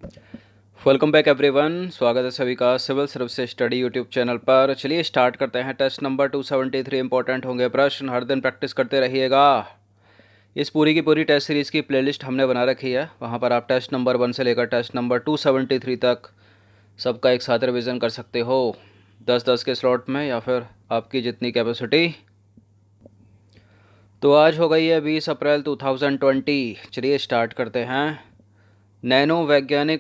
Welcome back everyone. स्वागत है सभी का civil services study YouTube channel पर। चलिए स्टार्ट करते हैं। टेस्ट नंबर 273 इंपॉर्टेंट होंगे प्रश्न, हर दिन प्रैक्टिस करते रहिएगा। इस पूरी की पूरी टेस्ट सीरीज़ की प्लेलिस्ट हमने बना रखी है, वहाँ पर आप टेस्ट नंबर 1 से लेकर टेस्ट नंबर 273 तक सबका एक साथ रिविज़न कर सकते हो, 10-10 के स्लॉट में या फिर आपकी जितनी कैपेसिटी। तो आज हो गई है 20 अप्रैल 2020। चलिए स्टार्ट करते हैं। नैनो विज्ञान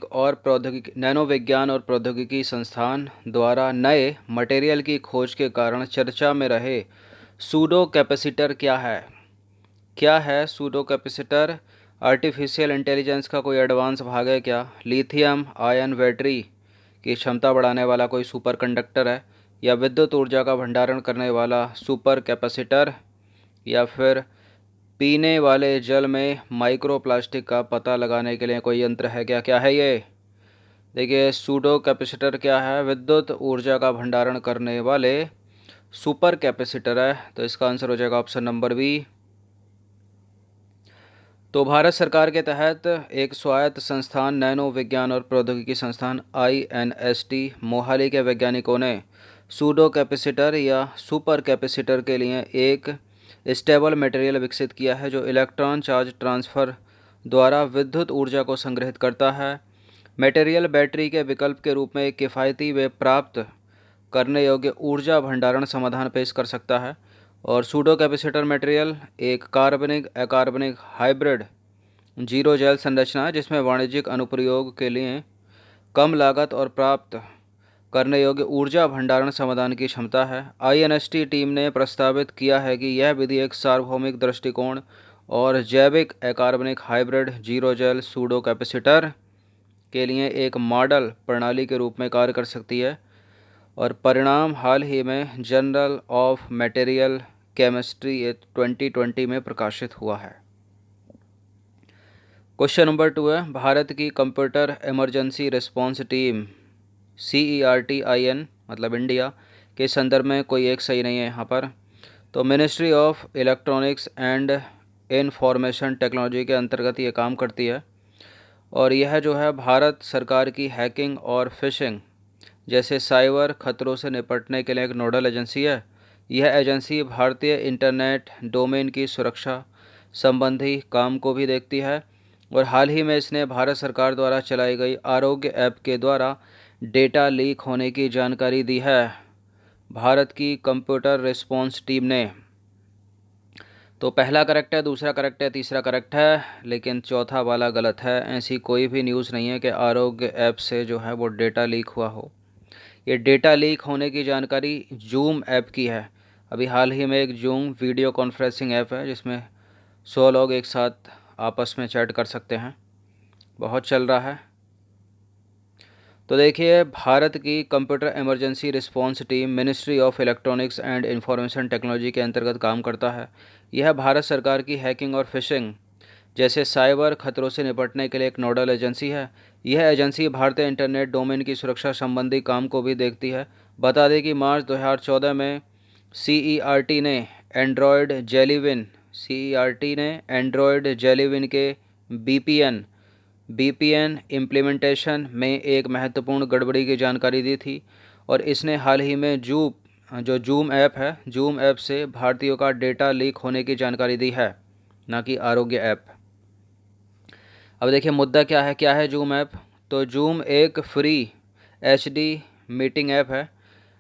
और प्रौद्योगिकी संस्थान द्वारा नए मटेरियल की खोज के कारण चर्चा में रहे सूडो कैपेसिटर क्या है? क्या है सूडो कैपेसिटर? आर्टिफिशियल इंटेलिजेंस का कोई एडवांस भाग है क्या? लिथियम आयन बैटरी की क्षमता बढ़ाने वाला कोई सुपर कंडक्टर है, या विद्युत ऊर्जा का भंडारण करने वाला सुपर कैपेसिटर, या फिर पीने वाले जल में माइक्रोप्लास्टिक का पता लगाने के लिए कोई यंत्र है क्या? क्या है ये? देखिए, सूडो कैपेसिटर क्या है? विद्युत ऊर्जा का भंडारण करने वाले सुपर कैपेसिटर है। तो इसका आंसर हो जाएगा ऑप्शन नंबर बी। तो भारत सरकार के तहत एक स्वायत्त संस्थान नैनो विज्ञान और प्रौद्योगिकी संस्थान INST मोहाली के वैज्ञानिकों ने सूडो कैपेसिटर या सुपर कैपेसिटर के लिए एक स्टेबल मटेरियल विकसित किया है जो इलेक्ट्रॉन चार्ज ट्रांसफ़र द्वारा विद्युत ऊर्जा को संग्रहित करता है। मटेरियल बैटरी के विकल्प के रूप में एक किफ़ायती व प्राप्त करने योग्य ऊर्जा भंडारण समाधान पेश कर सकता है। और सूडो कैपेसिटर मटेरियल एक कार्बनिक अकार्बनिक हाइब्रिड जीरो जेल संरचना है जिसमें वाणिज्यिक अनुप्रयोग के लिए कम लागत और प्राप्त करने योग्य ऊर्जा भंडारण समाधान की क्षमता है। INST टीम ने प्रस्तावित किया है कि यह विधि एक सार्वभौमिक दृष्टिकोण और जैविक अकार्बनिक hybrid xerogel pseudocapacitor के लिए एक मॉडल प्रणाली के रूप में कार्य कर सकती है, और परिणाम हाल ही में जर्नल ऑफ मटेरियल केमिस्ट्री 2020 में प्रकाशित हुआ है। क्वेश्चन नंबर 2 है, भारत की computer emergency response team CERT-IN मतलब इंडिया के संदर्भ में कोई एक सही नहीं है यहाँ पर। तो ministry of electronics and information technology के अंतर्गत ये काम करती है, और यह जो है भारत सरकार की हैकिंग और फिशिंग जैसे साइबर खतरों से निपटने के लिए एक नोडल एजेंसी है। यह एजेंसी भारतीय इंटरनेट डोमेन की सुरक्षा संबंधी काम को भी देखती है, और हाल ही में इसने भारत सरकार द्वारा चलाई गई आरोग्य ऐप के द्वारा डेटा लीक होने की जानकारी दी है भारत की कंप्यूटर रिस्पांस टीम ने। तो पहला करेक्ट है, दूसरा करेक्ट है, तीसरा करेक्ट है, लेकिन चौथा वाला गलत है। ऐसी कोई भी न्यूज़ नहीं है कि आरोग्य ऐप से जो है वो डेटा लीक हुआ हो। ये डेटा लीक होने की जानकारी जूम ऐप की है। अभी हाल ही में एक जूम वीडियो कॉन्फ्रेंसिंग ऐप है जिसमें 100 लोग एक साथ आपस में चैट कर सकते हैं, बहुत चल रहा है। तो देखिए, भारत की computer emergency response team ministry of electronics and information technology के अंतर्गत काम करता है। यह भारत सरकार की हैकिंग और फिशिंग जैसे साइबर खतरों से निपटने के लिए एक नोडल एजेंसी है। यह एजेंसी भारतीय इंटरनेट डोमेन की सुरक्षा संबंधी काम को भी देखती है। बता दें कि मार्च 2014 में CERT ने एंड्रॉयड जेलीविन के BPN इम्प्लीमेंटेशन में एक महत्वपूर्ण गड़बड़ी की जानकारी दी थी, और इसने हाल ही में जूम ऐप से भारतीयों का डेटा लीक होने की जानकारी दी है, ना कि आरोग्य ऐप। अब देखिए मुद्दा क्या है जूम ऐप। तो जूम एक फ्री HD मीटिंग ऐप है।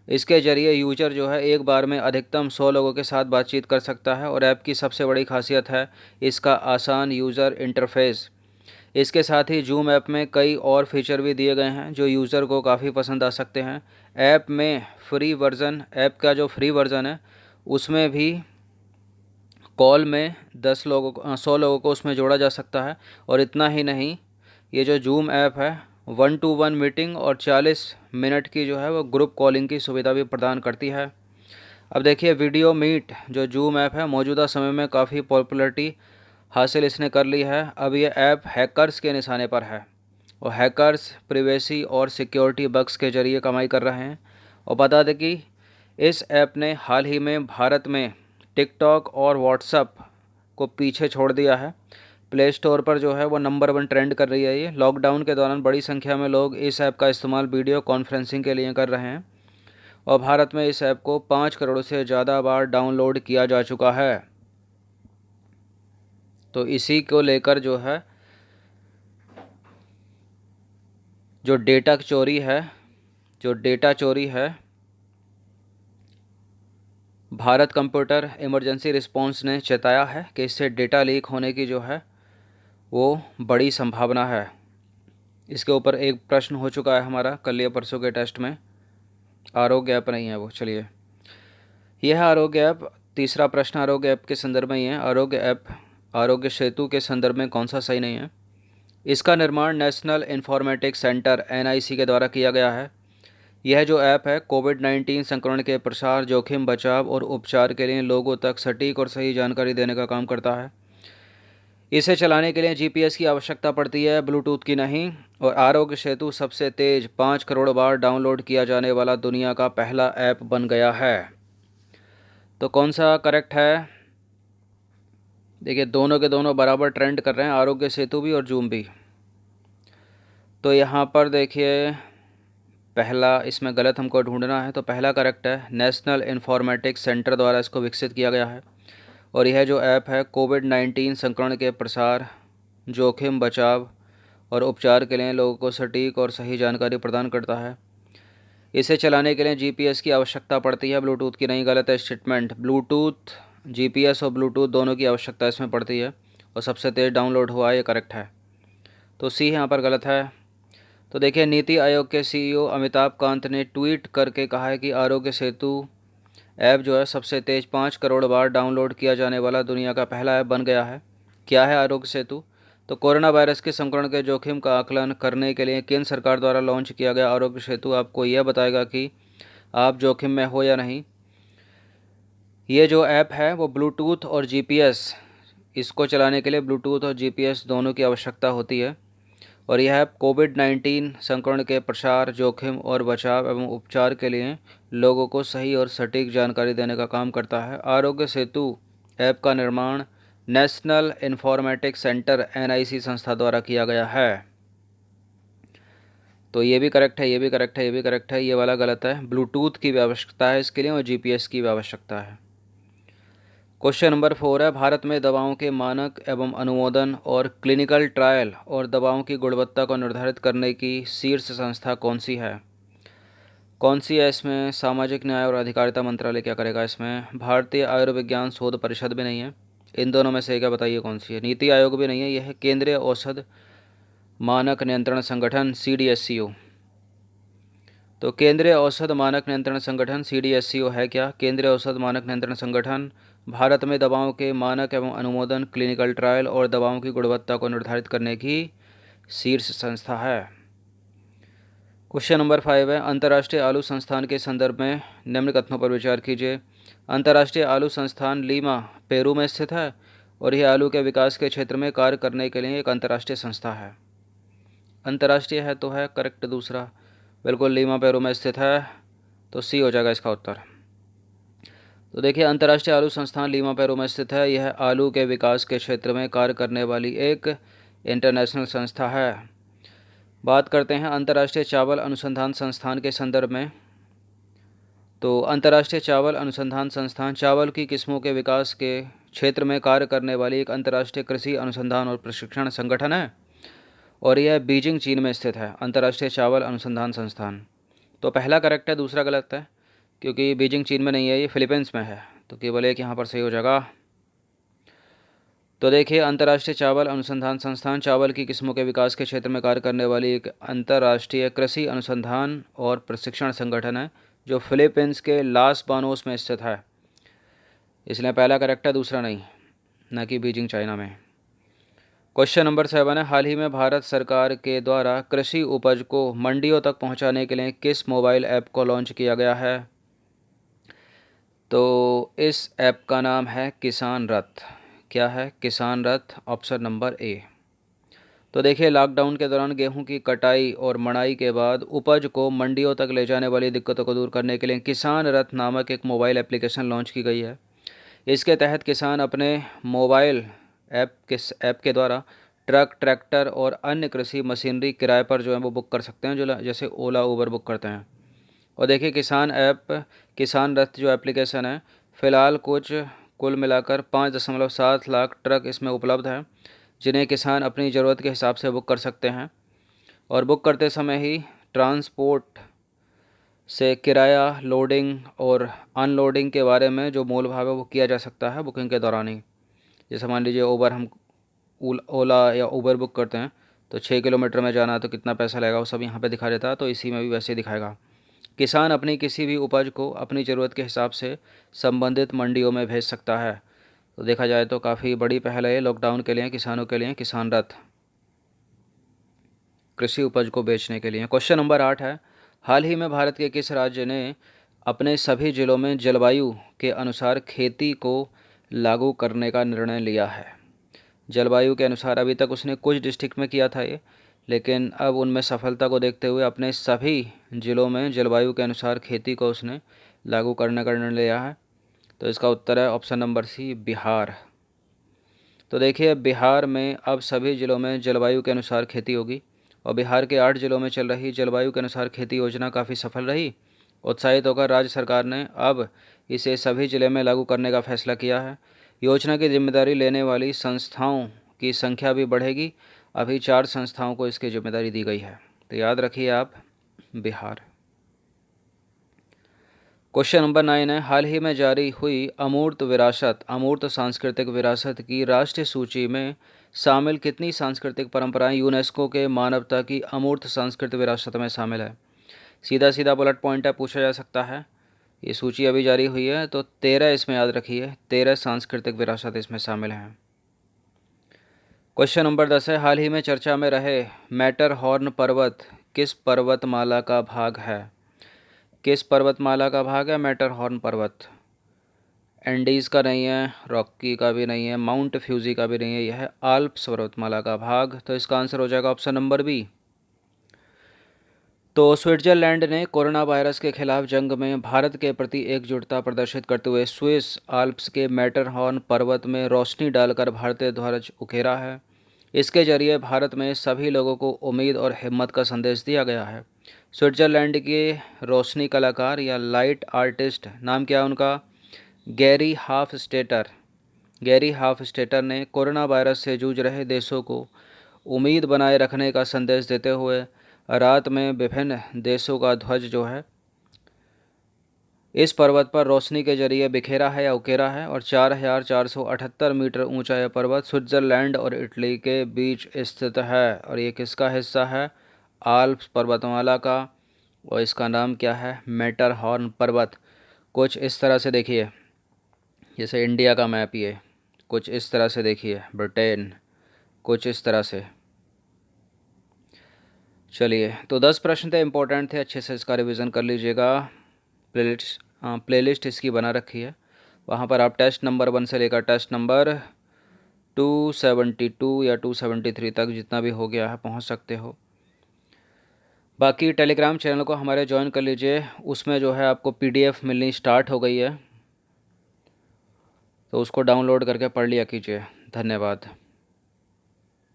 इसके ज़रिए यूजर जो है एक बार में अधिकतम 100 लोगों के साथ बातचीत कर सकता है, और ऐप की सबसे बड़ी खासियत है इसका आसान यूज़र इंटरफेस। इसके साथ ही जूम ऐप में कई और फीचर भी दिए गए हैं जो यूज़र को काफ़ी पसंद आ सकते हैं। ऐप का जो फ्री वर्ज़न है उसमें भी कॉल में 100 लोगों को उसमें जोड़ा जा सकता है। और इतना ही नहीं, ये जो जूम ऐप है 1-to-1 मीटिंग और 40 मिनट की जो है वो ग्रुप कॉलिंग की सुविधा भी प्रदान करती है। अब देखिए, वीडियो मीट जो जूम ऐप है मौजूदा समय में काफ़ी पॉपुलैरिटी हासिल इसने कर ली है। अब ये ऐप हैकर्स के निशाने पर है, और हैकर्स प्रिवेसी और सिक्योरिटी बग्स के जरिए कमाई कर रहे हैं। और बता दें कि इस ऐप ने हाल ही में भारत में टिकटॉक और व्हाट्सएप को पीछे छोड़ दिया है। प्ले स्टोर पर जो है वो नंबर 1 ट्रेंड कर रही है। ये लॉकडाउन के दौरान बड़ी संख्या में लोग इस ऐप का इस्तेमाल वीडियो कॉन्फ्रेंसिंग के लिए कर रहे हैं और भारत में इस ऐप को 5 करोड़ से ज़्यादा बार डाउनलोड किया जा चुका है। तो इसी को लेकर जो है जो डेटा चोरी है, भारत कंप्यूटर इमरजेंसी रिस्पांस ने चेताया है कि इससे डेटा लीक होने की जो है वो बड़ी संभावना है। इसके ऊपर एक प्रश्न हो चुका है हमारा कल या परसों के टेस्ट में, आरोग्य ऐप नहीं है वो। चलिए, यह है आरोग्य ऐप। तीसरा प्रश्न आरोग्य ऐप के संदर्भ में ही है। आरोग्य ऐप आरोग्य सेतु के संदर्भ में कौन सा सही नहीं है? इसका निर्माण नेशनल इन्फॉर्मेटिक्स सेंटर NIC के द्वारा किया गया है। यह जो ऐप है कोविड-19 संक्रमण के प्रसार, जोखिम, बचाव और उपचार के लिए लोगों तक सटीक और सही जानकारी देने का काम करता है। इसे चलाने के लिए GPS की आवश्यकता पड़ती है, ब्लूटूथ की नहीं। और आरोग्य सेतु सबसे तेज 5 करोड़ बार डाउनलोड किया जाने वाला दुनिया का पहला ऐप बन गया है। तो कौन सा करेक्ट है? देखिए, दोनों के दोनों बराबर ट्रेंड कर रहे हैं, आरोग्य सेतु भी और जूम भी। तो यहाँ पर देखिए, पहला इसमें गलत हमको ढूंढना है, तो पहला करेक्ट है, नेशनल इन्फॉर्मेटिक्स सेंटर द्वारा इसको विकसित किया गया है। और यह जो ऐप है कोविड-19 संक्रमण के प्रसार, जोखिम, बचाव और उपचार के लिए लोगों को सटीक और सही जानकारी प्रदान करता है। इसे चलाने के लिए GPS की आवश्यकता पड़ती है, ब्लूटूथ की नहीं। गलत है स्टेटमेंट। ब्लूटूथ, GPS और ब्लूटूथ दोनों की आवश्यकता इसमें पड़ती है और सबसे तेज़ डाउनलोड हुआ है, ये करेक्ट है। तो C यहाँ पर गलत है। तो देखिए, नीति आयोग के CEO अमिताभ कांत ने ट्वीट करके कहा है कि आरोग्य सेतु ऐप जो है सबसे तेज़ 5 करोड़ बार डाउनलोड किया जाने वाला दुनिया का पहला ऐप बन गया है। क्या है आरोग्य सेतु? तो कोरोना वायरस के संक्रमण के जोखिम का आकलन करने के लिए केंद्र सरकार द्वारा लॉन्च किया गया आरोग्य सेतु आपको यह बताएगा कि आप जोखिम में हो या नहीं। ये जो ऐप है वो ब्लूटूथ और GPS, इसको चलाने के लिए ब्लूटूथ और GPS दोनों की आवश्यकता होती है। और यह ऐप कोविड-19 संक्रमण के प्रसार, जोखिम और बचाव एवं उपचार के लिए लोगों को सही और सटीक जानकारी देने का काम करता है। आरोग्य सेतु ऐप का निर्माण नेशनल इन्फॉर्मेटिक्स सेंटर NIC संस्था द्वारा किया गया है। तो ये भी करेक्ट है, ये भी करेक्ट है, ये भी करेक्ट है। ये वाला गलत है। ब्लूटूथ की भी आवश्यकता है इसके लिए और GPS की भी आवश्यकता है। क्वेश्चन नंबर 4 है, भारत में दवाओं के मानक एवं अनुमोदन और क्लिनिकल ट्रायल और दवाओं की गुणवत्ता को निर्धारित करने की शीर्ष संस्था कौन सी है? कौन सी है इसमें? सामाजिक न्याय और अधिकारिता मंत्रालय क्या करेगा इसमें? भारतीय आयुर्विज्ञान शोध परिषद भी नहीं है। इन दोनों में से क्या बताइए कौन सी है? नीति आयोग भी नहीं है, यह है केंद्रीय औषध मानक नियंत्रण संगठन CDSCO। तो केंद्रीय औषध मानक नियंत्रण संगठन CDSCO है क्या? केंद्रीय औषध मानक नियंत्रण संगठन भारत में दवाओं के मानक एवं अनुमोदन, क्लिनिकल ट्रायल और दवाओं की गुणवत्ता को निर्धारित करने की शीर्ष संस्था है। क्वेश्चन नंबर 5 है, अंतर्राष्ट्रीय आलू संस्थान के संदर्भ में निम्न कथनों पर विचार कीजिए। अंतर्राष्ट्रीय आलू संस्थान लीमा, पेरू में स्थित है और यह आलू के विकास के क्षेत्र में कार्य करने के लिए एक अंतर्राष्ट्रीय संस्था है। अंतर्राष्ट्रीय है तो है करेक्ट दूसरा, बिल्कुल लीमा पेरू में स्थित है, तो C हो जाएगा इसका उत्तर। तो देखिए, अंतर्राष्ट्रीय आलू संस्थान लीमा पेरू में स्थित है। यह आलू के विकास के क्षेत्र में कार्य करने वाली एक इंटरनेशनल संस्था है। बात करते हैं अंतर्राष्ट्रीय चावल अनुसंधान संस्थान के संदर्भ में। तो अंतर्राष्ट्रीय चावल अनुसंधान संस्थान चावल की किस्मों के विकास के क्षेत्र में कार्य करने वाली एक अंतर्राष्ट्रीय कृषि अनुसंधान और प्रशिक्षण संगठन है और यह बीजिंग, चीन में स्थित है। अंतर्राष्ट्रीय चावल अनुसंधान संस्थान, तो पहला करेक्ट है, दूसरा गलत है क्योंकि बीजिंग चीन में नहीं है, ये फिलीपींस में है। तो केवल एक यहाँ पर सही हो जाएगा। तो देखिए, अंतर्राष्ट्रीय चावल अनुसंधान संस्थान चावल की किस्मों के विकास के क्षेत्र में कार्य करने वाली एक अंतर्राष्ट्रीय कृषि अनुसंधान और प्रशिक्षण संगठन है जो फिलीपींस के लास बानोस में स्थित है। इसलिए पहला करेक्ट है, दूसरा नहीं, न कि बीजिंग चाइना में। क्वेश्चन नंबर 7 है, हाल ही में भारत सरकार के द्वारा कृषि उपज को मंडियों तक पहुंचाने के लिए किस मोबाइल ऐप को लॉन्च किया गया है? तो इस ऐप का नाम है किसान रथ। क्या है? किसान रथ, ऑप्शन नंबर A। तो देखिए, लॉकडाउन के दौरान गेहूं की कटाई और मड़ाई के बाद उपज को मंडियों तक ले जाने वाली दिक्कतों को दूर करने के लिए किसान रथ नामक एक मोबाइल एप्लीकेशन लॉन्च की गई है। इसके तहत किसान अपने मोबाइल ऐप के द्वारा ट्रक, ट्रैक्टर और अन्य कृषि मशीनरी किराए पर जो है वो बुक कर सकते हैं, जो जैसे ओला, उबर बुक करते हैं। और देखिए किसान रथ जो एप्लीकेशन है, फ़िलहाल कुल मिलाकर 5.7 लाख ट्रक इसमें उपलब्ध हैं, जिन्हें किसान अपनी ज़रूरत के हिसाब से बुक कर सकते हैं। और बुक करते समय ही ट्रांसपोर्ट से किराया, लोडिंग और अनलोडिंग के बारे में जो मोल भाव है वो किया जा सकता है बुकिंग के दौरान ही। जैसे मान लीजिए ओला या उबर बुक करते हैं तो 6 किलोमीटर में जाना है तो कितना पैसा लगेगा वो सब यहाँ पे दिखा देता है, तो इसी में भी वैसे ही दिखाएगा। किसान अपनी किसी भी उपज को अपनी ज़रूरत के हिसाब से संबंधित मंडियों में भेज सकता है। तो देखा जाए तो काफ़ी बड़ी पहल है लॉकडाउन के लिए किसानों के लिए, किसान रथ कृषि उपज को बेचने के लिए। क्वेश्चन नंबर 8 है, हाल ही में भारत के किस राज्य ने अपने सभी जिलों में जलवायु के अनुसार खेती को लागू करने का निर्णय लिया है? जलवायु के अनुसार अभी तक उसने कुछ डिस्ट्रिक्ट में किया था ये, लेकिन अब उनमें सफलता को देखते हुए अपने सभी जिलों में जलवायु के अनुसार खेती को उसने लागू करने का निर्णय लिया है। तो इसका उत्तर है ऑप्शन नंबर सी, बिहार। तो देखिए बिहार में अब सभी जिलों में जलवायु के अनुसार खेती होगी और बिहार के 8 जिलों में चल रही जलवायु के अनुसार खेती योजना काफ़ी सफल रही। उत्साहित होकर राज्य सरकार ने अब इसे सभी जिले में लागू करने का फैसला किया है। योजना की जिम्मेदारी लेने वाली संस्थाओं की संख्या भी बढ़ेगी। अभी 4 संस्थाओं को इसकी जिम्मेदारी दी गई है। तो याद रखिए आप, बिहार। क्वेश्चन नंबर 9 है, हाल ही में जारी हुई अमूर्त सांस्कृतिक विरासत की राष्ट्रीय सूची में शामिल कितनी सांस्कृतिक परंपराएं यूनेस्को के मानवता की अमूर्त सांस्कृतिक विरासत में शामिल है? सीधा सीधा बुलेट पॉइंट है, पूछा जा सकता है। ये सूची अभी जारी हुई है तो 13 इसमें याद रखिए, 13 सांस्कृतिक विरासत इसमें शामिल हैं। क्वेश्चन नंबर 10 है, हाल ही में चर्चा में रहे मैटरहॉर्न पर्वत किस पर्वतमाला का भाग है? किस पर्वतमाला का भाग है मैटरहॉर्न पर्वत? एंडीज़ का नहीं है, रॉकी का भी नहीं है, माउंट फ्यूजी का भी नहीं है, यह है आल्प्स पर्वतमाला का भाग। तो इसका आंसर हो जाएगा ऑप्शन नंबर बी। तो स्विट्जरलैंड ने कोरोना वायरस के खिलाफ जंग में भारत के प्रति एकजुटता प्रदर्शित करते हुए स्विस आल्प्स के मैटरहॉर्न पर्वत में रोशनी डालकर भारतीय ध्वज उकेरा है। इसके जरिए भारत में सभी लोगों को उम्मीद और हिम्मत का संदेश दिया गया है। स्विट्जरलैंड के रोशनी कलाकार या लाइट आर्टिस्ट, नाम क्या है उनका? गैरी हाफस्टेटर ने कोरोना वायरस से जूझ रहे देशों को उम्मीद बनाए रखने का संदेश देते हुए रात में विभिन्न देशों का ध्वज जो है इस पर्वत पर रोशनी के जरिए बिखेरा है या उकेरा है। और 4,478 मीटर ऊंचा यह पर्वत स्विट्ज़रलैंड और इटली के बीच स्थित है। और ये किसका हिस्सा है? आल्प्स पर्वतमाला का। और इसका नाम क्या है? मैटरहॉर्न पर्वत। कुछ इस तरह से देखिए, जैसे इंडिया का मैप, ये कुछ इस तरह से देखिए, ब्रिटेन कुछ इस तरह से। चलिए, तो 10 प्रश्न थे, इंपॉर्टेंट थे, अच्छे से इसका रिवीजन कर लीजिएगा। प्लेलिस्ट इसकी बना रखी है, वहाँ पर आप टेस्ट नंबर 1 से लेकर टेस्ट नंबर 272 या 273 तक जितना भी हो गया है पहुँच सकते हो। बाकी टेलीग्राम चैनल को हमारे ज्वाइन कर लीजिए, उसमें जो है आपको PDF मिलनी स्टार्ट हो गई है, तो उसको डाउनलोड करके पढ़ लिया कीजिए। धन्यवाद।